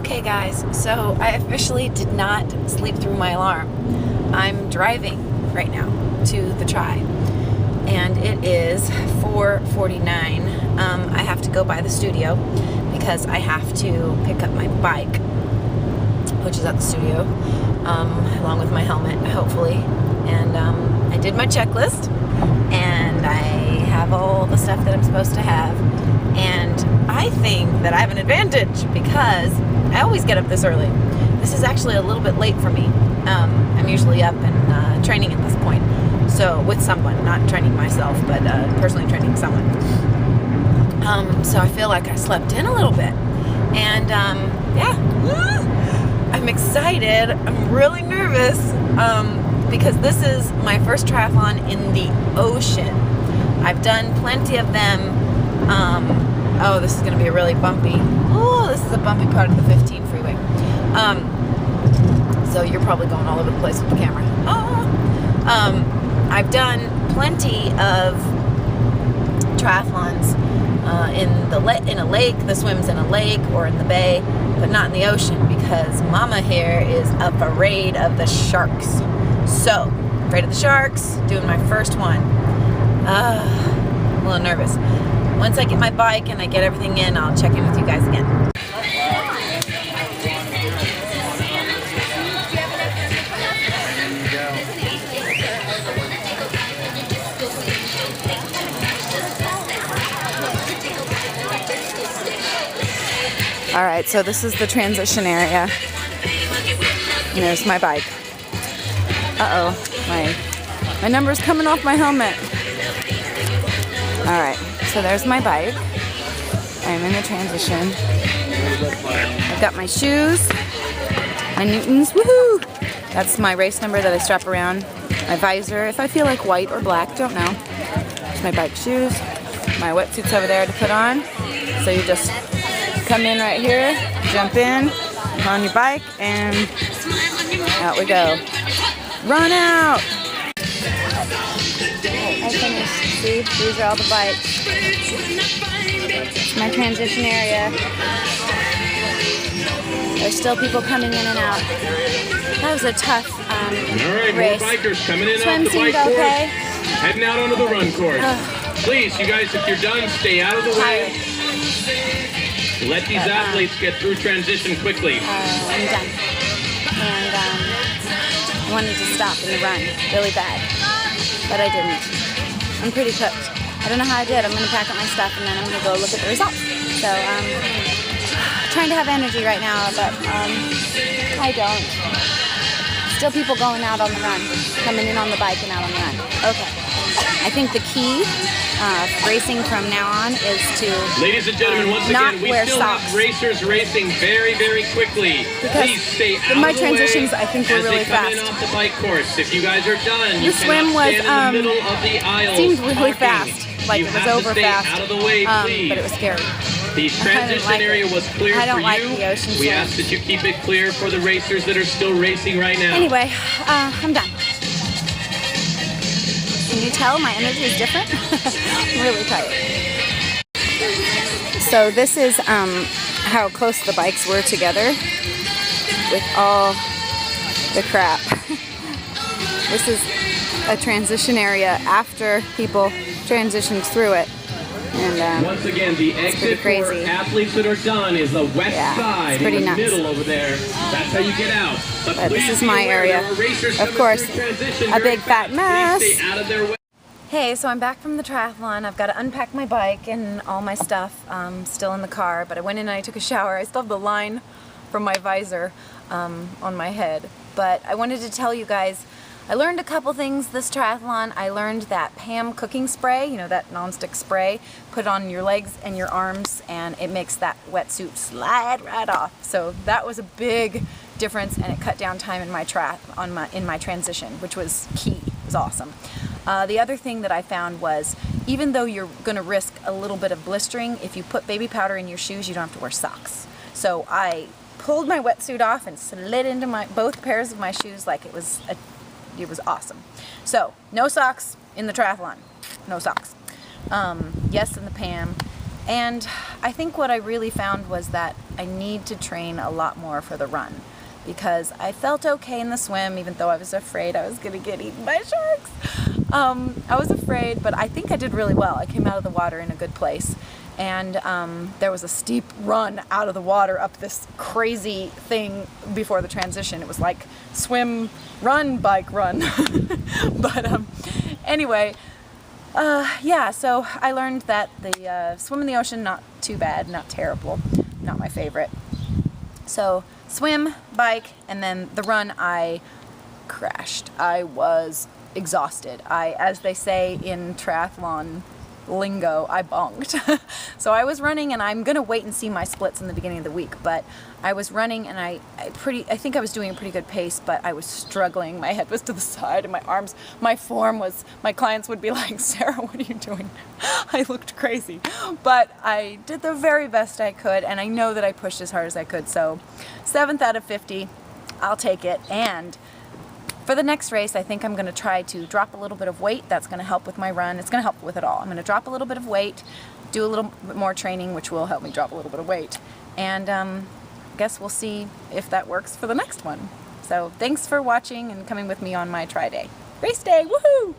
Okay guys, so I officially did not sleep through my alarm. I'm driving right now to the Tri, and it is 4:49. I have to go by the studio because I have to pick up my bike, which is at the studio, along with my helmet, hopefully. And I did my checklist, and I have all the stuff that I'm supposed to have. And I think that I have an advantage because I always get up this early. This is actually a little bit late for me. I'm usually up and training at this point. So with someone, not training myself, but personally training someone. So I feel like I slept in a little bit. And yeah, I'm excited. I'm really nervous because this is my first triathlon in the ocean. I've done plenty of them. Oh, this is going to be a really bumpy. Oh, this is a bumpy part of the 15 freeway. So you're probably going all over the place with the camera. I've done plenty of triathlons in a lake, the swims in a lake or in the bay, but not in the ocean because Mama here is afraid of the sharks. So, afraid of the sharks, doing my first one. I'm a little nervous. Once I get my bike and I get everything in, I'll check in with you guys again. All right, so this is the transition area. And there's my bike. Uh-oh, my number's coming off my helmet. All right, so there's my bike. I'm in the transition. I've got my shoes, my Newtons, woohoo! That's my race number that I strap around. My visor, if I feel like white or black, don't know. There's my bike shoes. My wetsuit's over there to put on. So you just come in right here, jump in, on your bike, and out we go. Run out! I finished. See, these are all the bikes. It's my transition area. There's still people coming in and out. That was a tough race. Bikers coming in Swim off the seemed bike okay. course, heading out onto the run course. Please, you guys, if you're done, stay out of the way. Let these athletes get through transition quickly. I'm done. And I wanted to stop in the run really bad, but I didn't. I'm pretty cooked. I don't know how I did. I'm going to pack up my stuff and then I'm going to go look at the results. So trying to have energy right now, but I don't. Still people going out on the run, coming in on the bike and out on the run. Okay. I think the key racing from now on is to ladies and gentlemen, once again, we still have racers racing very, very quickly. Because please stay out my of the transitions, way I think, were really fast. In off the bike course. If you guys are done, you the swim was stand in the middle of the aisles seemed really parking. fast, like you it was have over to stay fast. Out of the way, please. But it was scary. The transition area was clear I don't for like you. the ocean We swim. ask that you keep it clear for the racers that are still racing right now. Anyway, I'm done. Can you tell my energy is different? I'm really tired. So this is how close the bikes were together with all the crap. This is a transition area after people transitioned through it. And once again, the exit for athletes that are done is the west side in the middle over there. That's how you get out. But this is my area. Of course, a big fat mess. Hey, so I'm back from the triathlon. I've got to unpack my bike and all my stuff. Still in the car, but I went in and I took a shower. I still have the line from my visor on my head. But I wanted to tell you guys, I learned a couple things this triathlon. I learned that Pam cooking spray, you know, that nonstick spray, put on your legs and your arms and it makes that wetsuit slide right off. So that was a big difference and it cut down time in my transition, which was key. It was awesome. The other thing that I found was, even though you're going to risk a little bit of blistering, if you put baby powder in your shoes, you don't have to wear socks. So I pulled my wetsuit off and slid into both pairs of my shoes like it was awesome. So no socks in the triathlon. No socks. Yes in the Pam. And I think what I really found was that I need to train a lot more for the run, because I felt okay in the swim, even though I was afraid I was going to get eaten by sharks. I was afraid, but I think I did really well. I came out of the water in a good place. And there was a steep run out of the water up this crazy thing before the transition. It was like swim, run, bike, run. But anyway, yeah, so I learned that the swim in the ocean, not too bad, not terrible, not my favorite. So swim, bike, and then the run, I crashed. I was exhausted. As they say in triathlon lingo, I bonked. So I was running, and I'm gonna wait and see my splits in the beginning of the week, but I was running, and I think I was doing a pretty good pace, but I was struggling. My head was to the side, and my arms, my form was, my clients would be like, Sarah, what are you doing? I looked crazy, but I did the very best I could, and I know that I pushed as hard as I could. So 7th out of 50, I'll take it. And for the next race, I think I'm going to try to drop a little bit of weight. That's going to help with my run. It's going to help with it all. I'm going to drop a little bit of weight, do a little bit more training, which will help me drop a little bit of weight. And I guess we'll see if that works for the next one. So thanks for watching and coming with me on my try day. Race day, woohoo!